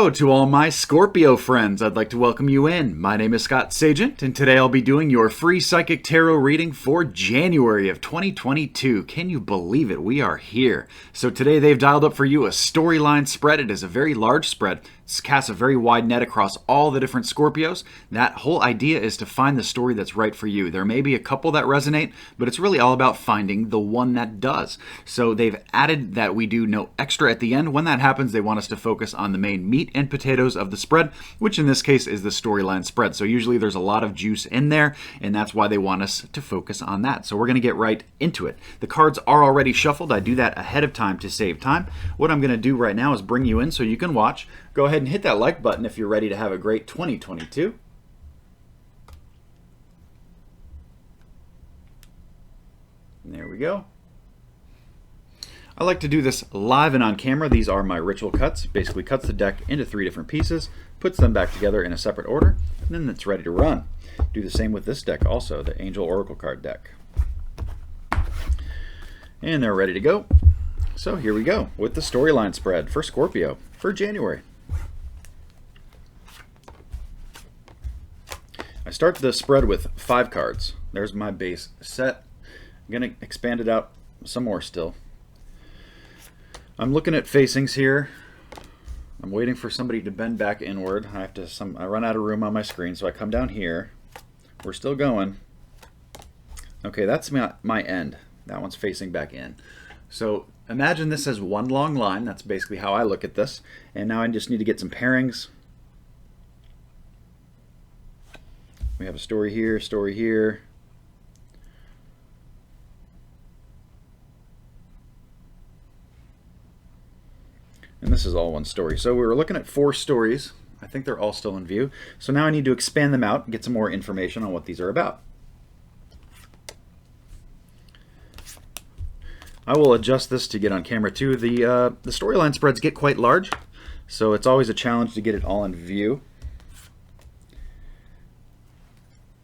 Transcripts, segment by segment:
Hello to all my Scorpio friends. I'd like to welcome you in. My name is Scott Sagent, and today I'll be doing your free psychic tarot reading for January of 2022. Can you believe it? We are here. So today they've dialed up for you a storyline spread. It is a very large spread. It casts a very wide net across all the different Scorpios. That whole idea is to find the story that's right for you. There may be a couple that resonate, but it's really all about finding the one that does. So they've added that we do no extra at the end. When that happens, they want us to focus on the main meat and potatoes of the spread, which in this case is the storyline spread. So usually there's a lot of juice in there, and that's why they want us to focus on that. So we're going to get right into it. The cards are already shuffled. I do that ahead of time to save time. What I'm going to do right now is bring you in so you can watch. Go ahead and hit that like button if you're ready to have a great 2022. And there we go. I like to do this live and on camera. These are my ritual cuts. Basically cuts the deck into 3 different pieces, puts them back together in a separate order, and then it's ready to run. Do the same with this deck also, the Angel Oracle card deck. And they're ready to go. So here we go with the storyline spread for Scorpio for January. I start the spread with 5 cards. There's my base set. I'm going to expand it out some more still. I'm looking at facings here. I'm waiting for somebody to bend back inward. I run out of room on my screen, so I come down here. We're still going. Okay, that's my end. That one's facing back in. So imagine this as one long line. That's basically how I look at this. And now I just need to get some pairings. We have a story here, story here. And this is all one story. So we were looking at 4 stories. I think they're all still in view. So now I need to expand them out and get some more information on what these are about. I will adjust this to get on camera too. The storyline spreads get quite large, so it's always a challenge to get it all in view.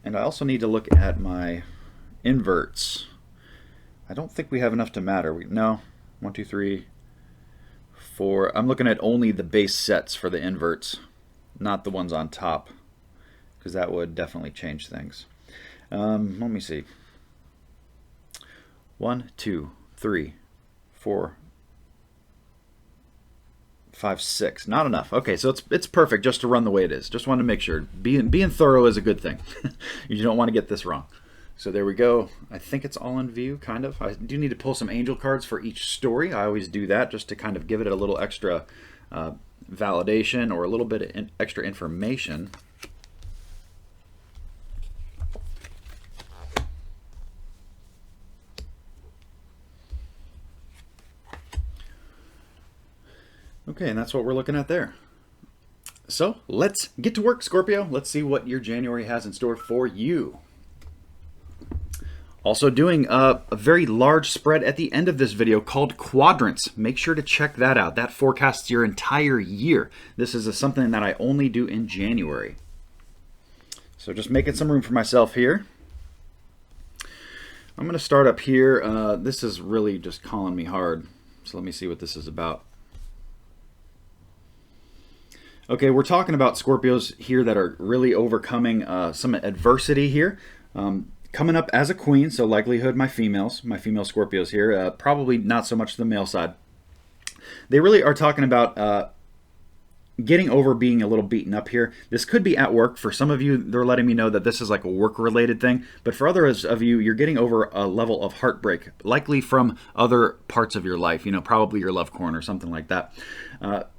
And I also need to look at my inverts. I don't think we have enough to matter. No, 1, 2, 3, 4. I'm looking at only the base sets for the inverts, not the ones on top, because that would definitely change things. Let me see. 1, 2, 3, 4, 5, 6. Not enough. Okay, so it's perfect just to run the way it is. Just wanted to make sure. Being thorough is a good thing. You don't want to get this wrong. So there we go. I think it's all in view, kind of. I do need to pull some angel cards for each story. I always do that just to kind of give it a little extra validation or a little bit of extra information. Okay, and that's what we're looking at there. So let's get to work, Scorpio. Let's see what your January has in store for you. Also doing a very large spread at the end of this video called quadrants. Make sure to check that out. That forecasts your entire year. This is something that I only do in January. So just making some room for myself here. I'm going to start up here. This is really just calling me hard. So let me see what this is about. Okay, we're talking about Scorpios here that are really overcoming some adversity here. Coming up as a queen, so likelihood my female Scorpios here, probably not so much the male side. They really are talking about getting over being a little beaten up here. This could be at work. For some of you, they're letting me know that this is like a work-related thing. But for others of you, you're getting over a level of heartbreak, likely from other parts of your life, probably your love corner or something like that.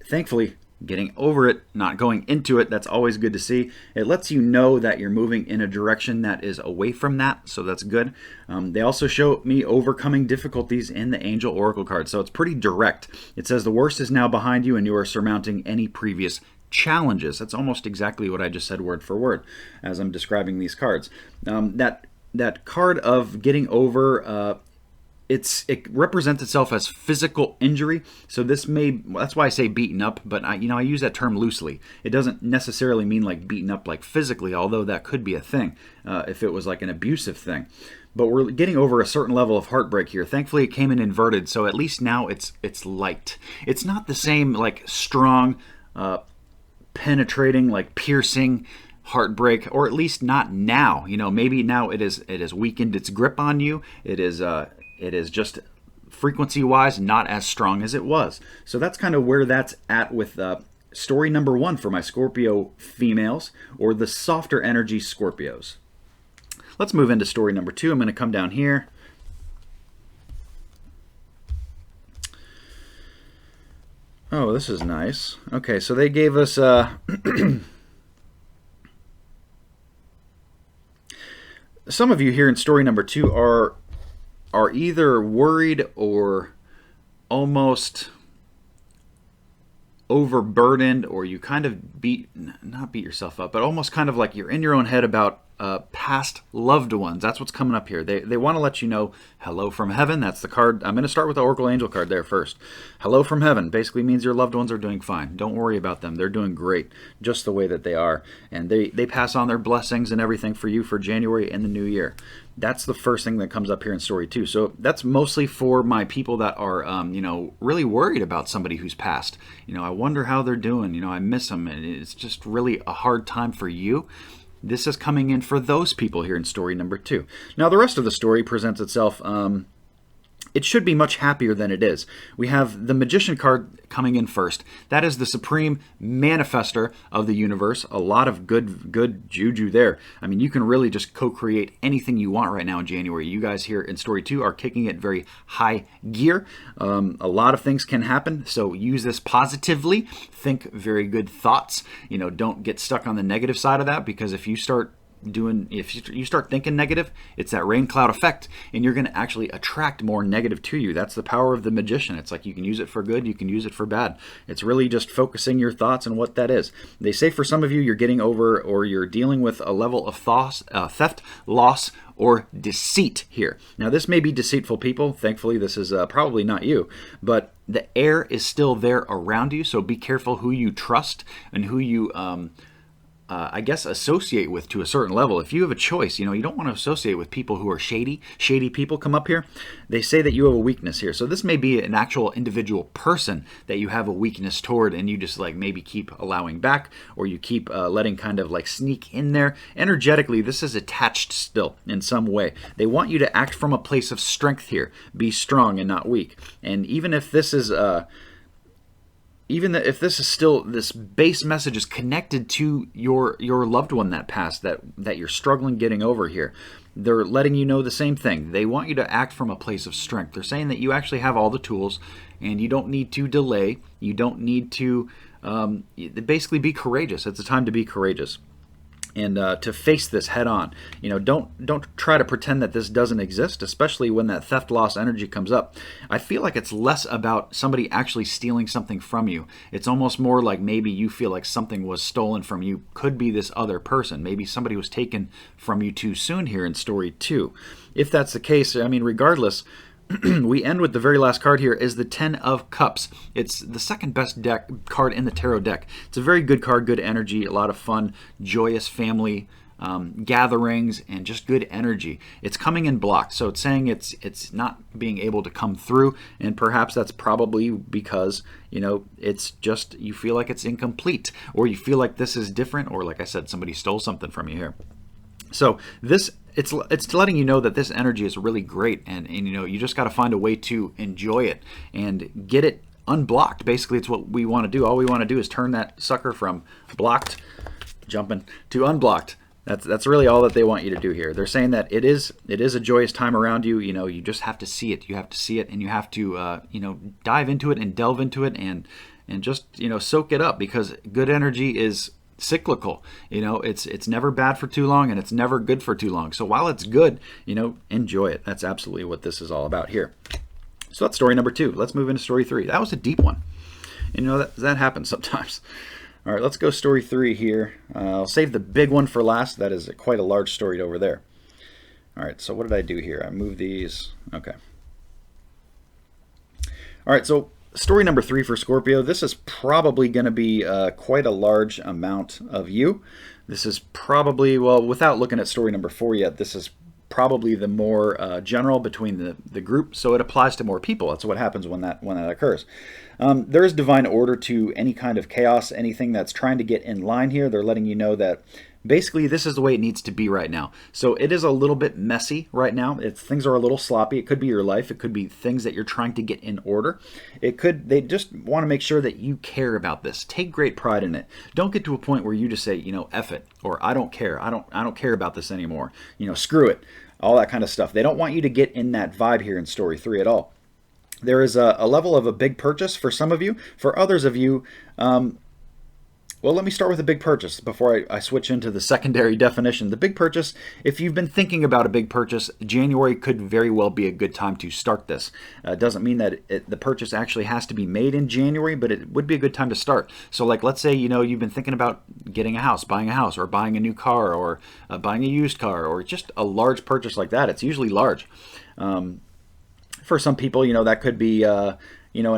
Thankfully, getting over it, not going into it, that's always good to see. It lets you know that you're moving in a direction that is away from that, so that's good. They also show me overcoming difficulties in the Angel Oracle card, so it's pretty direct. It says the worst is now behind you and you are surmounting any previous challenges. That's almost exactly what I just said word for word as I'm describing these cards. That card of getting over it represents itself as physical injury, so that's why I say beaten up, but I use that term loosely. It doesn't necessarily mean like beaten up like physically, although that could be a thing if it was like an abusive thing. But we're getting over a certain level of heartbreak here. Thankfully, it came in inverted, so at least now it's light. It's not the same like strong penetrating, like piercing heartbreak, or at least not now. Maybe now it is weakened its grip on you. It is just frequency wise not as strong as it was. So that's kind of where that's at with story number 1 for my Scorpio females, or the softer energy Scorpios. Let's move into story number 2. I'm going to come down here. Oh, this is nice. Okay, so they gave us some of you here in story number 2 are either worried or almost overburdened, or you kind of not beat yourself up, but almost kind of like you're in your own head about past loved ones. That's what's coming up here. They want to let you know, hello from heaven. That's the card. I'm going to start with the Oracle Angel card there first. Hello from heaven basically means your loved ones are doing fine. Don't worry about them. They're doing great just the way that they are. And they pass on their blessings and everything for you for January and the new year. That's the first thing that comes up here in story 2. So that's mostly for my people that are, really worried about somebody who's passed. I wonder how they're doing. I miss them, and it's just really a hard time for you. This is coming in for those people here in story number 2. Now, the rest of the story presents itself. It should be much happier than it is. We have the Magician card coming in first. That is the supreme manifester of the universe. A lot of good juju there. I mean, you can really just co-create anything you want right now in January. You guys here in story 2 are kicking it very high gear. A lot of things can happen, so use this positively. Think very good thoughts. Don't get stuck on the negative side of that, because if you start thinking negative, it's that rain cloud effect, and you're going to actually attract more negative to you. That's the power of the Magician. It's like you can use it for good, you can use it for bad. It's really just focusing your thoughts on what that is. They say for some of you, you're getting over, or you're dealing with a level of theft, loss, or deceit here. Now, this may be deceitful people. Thankfully, this is probably not you, but the air is still there around you, so be careful who you trust and who you associate with to a certain level. If you have a choice, you don't want to associate with people who are shady people come up here. They say that you have a weakness here. So this may be an actual individual person that you have a weakness toward, and you just maybe keep allowing back, or you keep letting kind of sneak in there. Energetically, this is attached still in some way. They want you to act from a place of strength here. Be strong and not weak. And even if this is still, this base message is connected to your loved one that passed, that you're struggling getting over here, they're letting you know the same thing. They want you to act from a place of strength. They're saying that you actually have all the tools, and you don't need to delay. You don't need to basically be courageous. It's a time to be courageous and to face this head on. Don't try to pretend that this doesn't exist, especially when that theft loss energy comes up. I feel like it's less about somebody actually stealing something from you. It's almost more like maybe you feel like something was stolen from you. Could be this other person. Maybe somebody was taken from you too soon here in story 2. If that's the case, regardless, we end with the very last card here is the 10 of Cups. It's the second best card in the tarot deck. It's a very good card, good energy, a lot of fun, joyous family gatherings, and just good energy. It's coming in blocked, so it's saying it's not being able to come through, and perhaps that's probably because it's just you feel like it's incomplete, or you feel like this is different, or like I said, somebody stole something from you here. So this it's letting you know that this energy is really great, and you just got to find a way to enjoy it and get it unblocked. Basically, it's what we want to do. All we want to do is turn that sucker from blocked, jumping, to unblocked. That's really all that they want you to do here. They're saying that it is a joyous time around you. You just have to see it. You have to see it, and you have to dive into it and delve into it and just soak it up, because good energy is cyclical. It's never bad for too long, and it's never good for too long. So while it's good, enjoy it. That's absolutely what this is all about here. So that's story number 2. Let's move into story 3. That was a deep one. That happens sometimes. All right, let's go story 3 here. I'll save the big one for last. That is quite a large story over there. All right, so what did I do here? I moved these. Okay. All right, so story number 3 for Scorpio. This is probably going to be quite a large amount of you. This is probably, well, without looking at story number 4 yet, this is probably the more general between the group, so it applies to more people. That's what happens when that occurs. There is divine order to any kind of chaos, anything that's trying to get in line here. They're letting you know that basically this is the way it needs to be right now. So it is a little bit messy right now. Things are a little sloppy. It could be your life. It could be things that you're trying to get in order. They just want to make sure that you care about this. Take great pride in it. Don't get to a point where you just say, F it, or I don't care. I don't care about this anymore. Screw it. All that kind of stuff. They don't want you to get in that vibe here in story 3 at all. There is a level of a big purchase for some of you. For others of you, well, let me start with a big purchase before I switch into the secondary definition. The big purchase, if you've been thinking about a big purchase, January could very well be a good time to start this. It doesn't mean that the purchase actually has to be made in January, but it would be a good time to start. So like, let's say, you've been thinking about getting a house, or buying a new car, or buying a used car, or just a large purchase like that. It's usually large. For some people, that could be an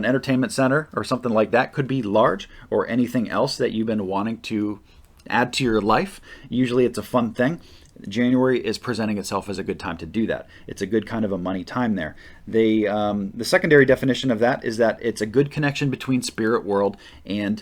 entertainment center or something like that could be large, or anything else that you've been wanting to add to your life. Usually it's a fun thing. January is presenting itself as a good time to do that. It's a good kind of a money time there. The secondary definition of that is that it's a good connection between spirit world and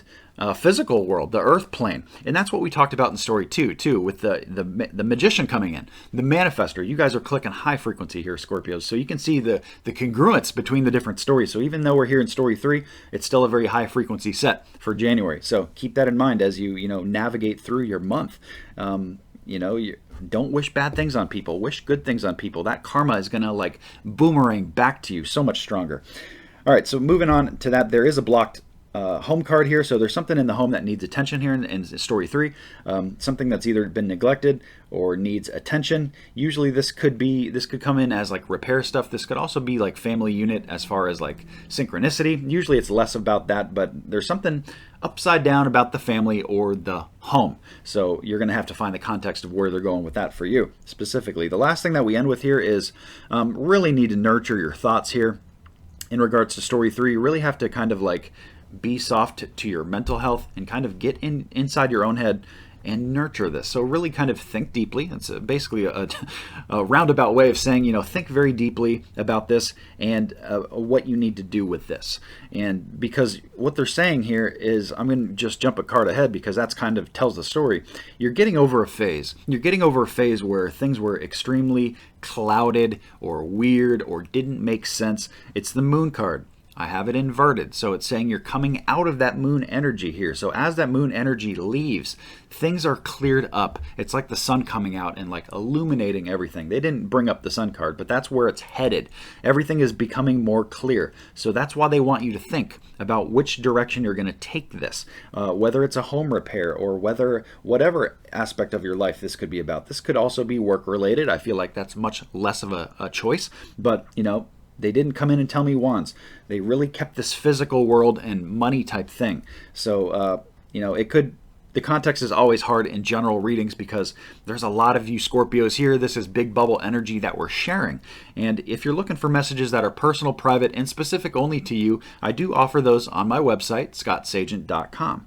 physical world, the earth plane. And that's what we talked about in story 2 too, with the magician coming in, the manifester. You guys are clicking high frequency here, Scorpios, so you can see the congruence between the different stories. So even though we're here in story 3, it's still a very high frequency set for January. So keep that in mind as you navigate through your month. Don't wish bad things on people. Wish good things on people. That karma is going to boomerang back to you so much stronger. All right, so moving on to that, there is a blocked home card here. So there's something in the home that needs attention here in story 3. Something that's either been neglected or needs attention. Usually this could come in as repair stuff. This could also be family unit as far as synchronicity. Usually it's less about that, but there's something upside down about the family or the home. So you're going to have to find the context of where they're going with that for you specifically. The last thing that we end with here is really need to nurture your thoughts here. In regards to story 3, you really have to kind of be soft to your mental health and kind of get inside your own head and nurture this. So really kind of think deeply. It's basically a roundabout way of saying, think very deeply about this and what you need to do with this. And because what they're saying here is, I'm going to just jump a card ahead because that's kind of tells the story. You're getting over a phase. You're getting over a phase where things were extremely clouded or weird or didn't make sense. It's the moon card. I have it inverted, so it's saying you're coming out of that moon energy here. So as that moon energy leaves, things are cleared up. It's like the sun coming out and illuminating everything. They didn't bring up the sun card, but that's where it's headed. Everything is becoming more clear. So that's why they want you to think about which direction you're going to take this, whether it's a home repair or whatever aspect of your life this could be about. This could also be work related. I feel like that's much less of a choice, but they didn't come in and tell me wands. They really kept this physical world and money type thing. So, the context is always hard in general readings because there's a lot of you Scorpios here. This is big bubble energy that we're sharing. And if you're looking for messages that are personal, private, and specific only to you, I do offer those on my website, scottsagent.com.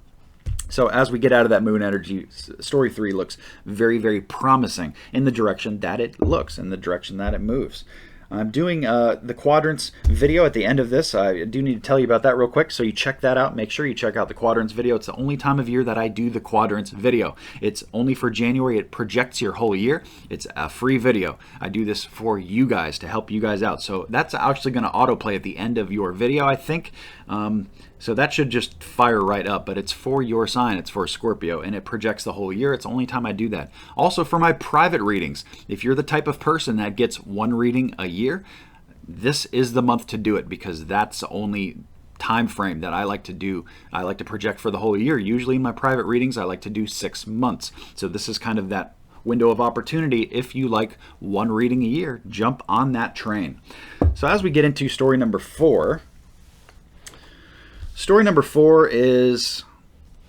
So as we get out of that moon energy, story 3 looks very, very promising in the direction that it looks, in the direction that it moves. I'm doing the quadrants video at the end of this. I do need to tell you about that real quick, so you check that out. Make sure you check out the quadrants video. It's the only time of year that I do the quadrants video. It's only for January. It projects your whole year. It's a free video. I do this for you guys to help you guys out. So that's actually going to autoplay at the end of your video, I think. So that should just fire right up, but it's for your sign. It's for Scorpio, and it projects the whole year. It's the only time I do that. Also for my private readings, if you're the type of person that gets one reading a year, this is the month to do it because that's the only time frame that I like to do. I like to project for the whole year. Usually in my private readings, I like to do 6 months. So this is kind of that window of opportunity. If you like one reading a year, jump on that train. So as we get into story number 4, story number 4 is,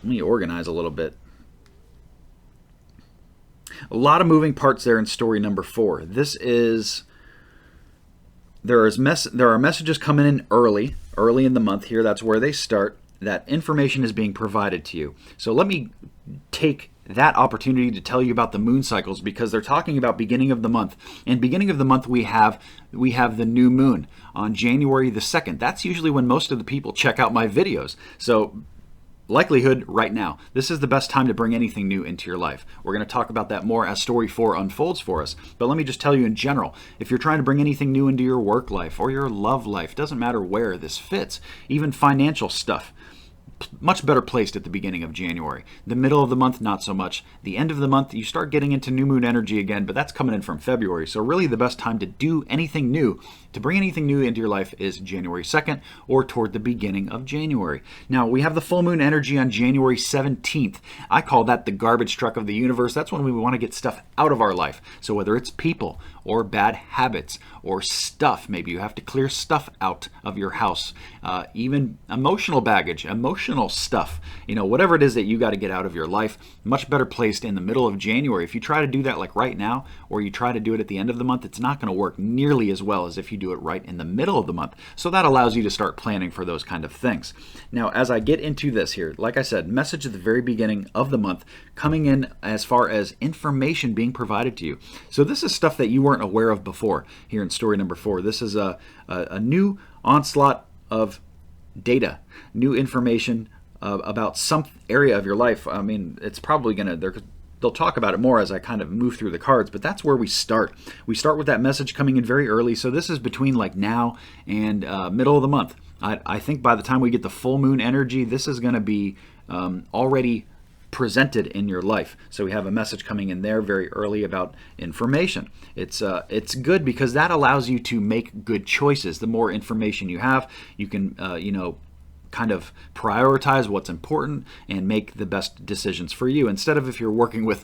let me organize a little bit. A lot of moving parts there in story number 4. This is, there are messages coming in early in the month here. That's where they start. That information is being provided to you. So let me take that opportunity to tell you about the moon cycles, because they're talking about beginning of the month. And beginning of the month, we have the new moon on January the 2nd. That's usually when most of the people check out my videos. So likelihood right now, this is the best time to bring anything new into your life. We're going to talk about that more as story 4 unfolds for us. But let me just tell you in general, if you're trying to bring anything new into your work life or your love life, doesn't matter where this fits, even financial stuff, much better placed at the beginning of January. The middle of the month, not so much. The end of the month, you start getting into new moon energy again, but that's coming in from February. So really the best time to do anything new, to bring anything new into your life, is January 2nd or toward the beginning of January. Now, we have the full moon energy on January 17th. I call that the garbage truck of the universe. That's when we want to get stuff out of our life. So whether it's people or bad habits or stuff, maybe you have to clear stuff out of your house, even emotional baggage, emotional stuff, whatever it is that you got to get out of your life, much better placed in the middle of January. If you try to do that like right now, or you try to do it at the end of the month, it's not going to work nearly as well as if you do it right in the middle of the month. So that allows you to start planning for those kind of things. Now, as I get into this here, like I said, message at the very beginning of the month coming in as far as information being provided to you. So this is stuff that you weren't aware of before here in story number 4. This is a new onslaught of data, new information about some area of your life. I mean, it's probably going to, they'll talk about it more as I kind of move through the cards, but that's where we start. We start with that message coming in very early. So this is between like now and middle of the month. I think by the time we get the full moon energy, this is going to be already presented in your life. So we have a message coming in there very early about information. It's good because that allows you to make good choices. The more information you have, you can kind of prioritize what's important and make the best decisions for you, instead of if you're working with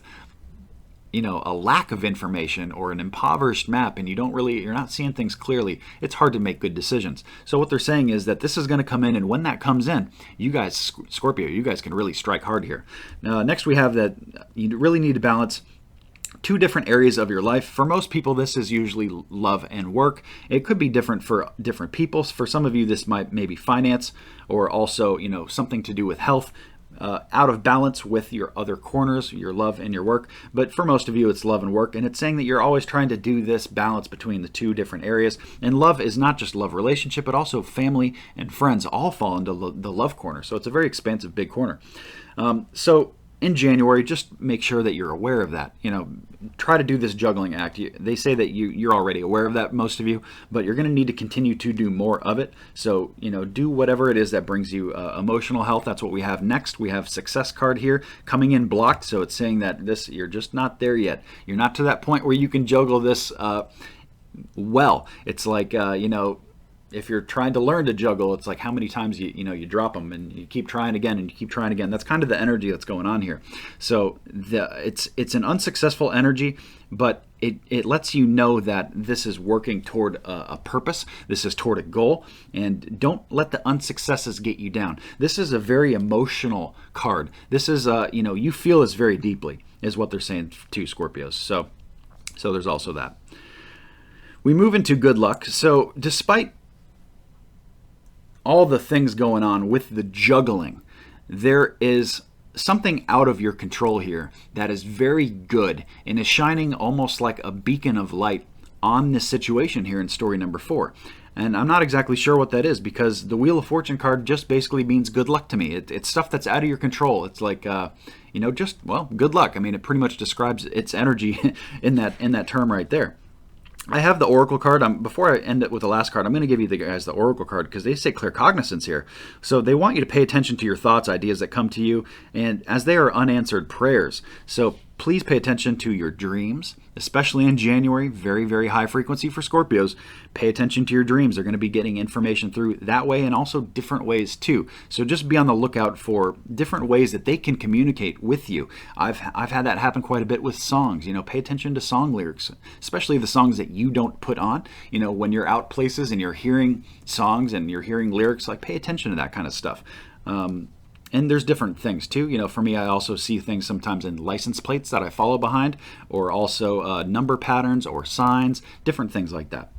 a lack of information or an impoverished map and you're not seeing things clearly, it's hard to make good decisions. So what they're saying is that this is going to come in, and when that comes in, you guys, Scorpio, you guys can really strike hard here. Next we have that you really need to balance 2 different areas of your life. For most people, this is usually love and work. It could be different for different people. For some of you, this might maybe finance, or also something to do with health. Out of balance with your other corners, your love and your work. But for most of you, it's love and work. And it's saying that you're always trying to do this balance between the 2 different areas. And love is not just love relationship, but also family and friends all fall into the love corner. So it's a very expansive, big corner. So in January, just make sure that you're aware of that. Try to do this juggling act. They say that you're already aware of that, most of you, but you're going to need to continue to do more of it. So, do whatever it is that brings you emotional health. That's what we have next. We have success card here coming in blocked. So it's saying that you're just not there yet. You're not to that point where you can juggle this well. It's like, if you're trying to learn to juggle, it's like how many times you drop them and you keep trying again and you keep trying again. That's kind of the energy that's going on here. So it's an unsuccessful energy, but it lets you know that this is working toward a purpose. This is toward a goal, and don't let the unsuccesses get you down. This is a very emotional card. This is you feel this very deeply, is what they're saying to Scorpios. So there's also that. We move into good luck. So despite all the things going on with the juggling, there is something out of your control here that is very good and is shining almost like a beacon of light on this situation here in story number 4. And I'm not exactly sure what that is, because the Wheel of Fortune card just basically means good luck to me. It's stuff that's out of your control. It's like, good luck. I mean, it pretty much describes its energy in that term right there. I have the Oracle card. Before I end it with the last card, I'm going to give you guys the Oracle card, because they say clear cognizance here. So they want you to pay attention to your thoughts, ideas that come to you, and as they are unanswered prayers. So please pay attention to your dreams, especially in January. Very, very high frequency for Scorpios. Pay attention to your dreams. They're going to be getting information through that way, and also different ways too. So just be on the lookout for different ways that they can communicate with you. I've had that happen quite a bit with songs. Pay attention to song lyrics, especially the songs that you don't put on. When you're out places and you're hearing songs and you're hearing lyrics, like pay attention to that kind of stuff. And there's different things too. For me, I also see things sometimes in license plates that I follow behind, or also number patterns or signs, different things like that.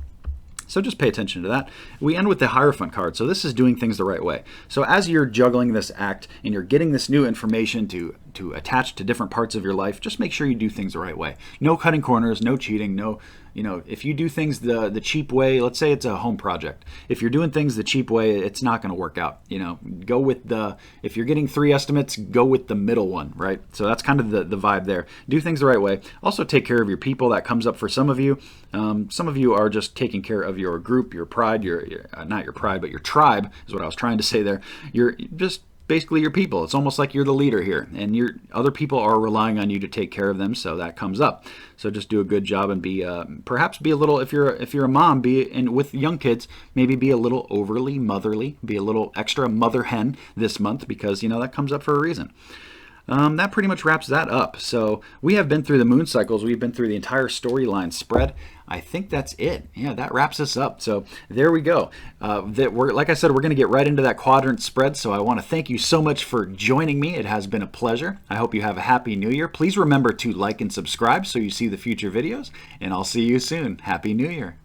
So just pay attention to that. We end with the Hierophant card. So this is doing things the right way. So as you're juggling this act and you're getting this new information to to attach to different parts of your life, just make sure you do things the right way. No cutting corners, no cheating, no, if you do things the cheap way, let's say it's a home project. If you're doing things the cheap way, it's not going to work out. Go with if you're getting 3 estimates, go with the middle one, right? So that's kind of the vibe there. Do things the right way. Also take care of your people. That comes up for some of you. Some of you are just taking care of your group, your pride, not your pride, but your tribe is what I was trying to say there. You're just basically your people. It's almost like you're the leader here, and your other people are relying on you to take care of them, so that comes up. So just do a good job and be perhaps be a little, if you're a mom, and with young kids, maybe be a little overly motherly, be a little extra mother hen this month, because that comes up for a reason. That pretty much wraps that up. So we have been through the moon cycles. We've been through the entire storyline spread. I think that's it. Yeah, that wraps us up. So there we go. Like I said, we're going to get right into that quadrant spread. So I want to thank you so much for joining me. It has been a pleasure. I hope you have a happy new year. Please remember to like and subscribe so you see the future videos. And I'll see you soon. Happy New Year.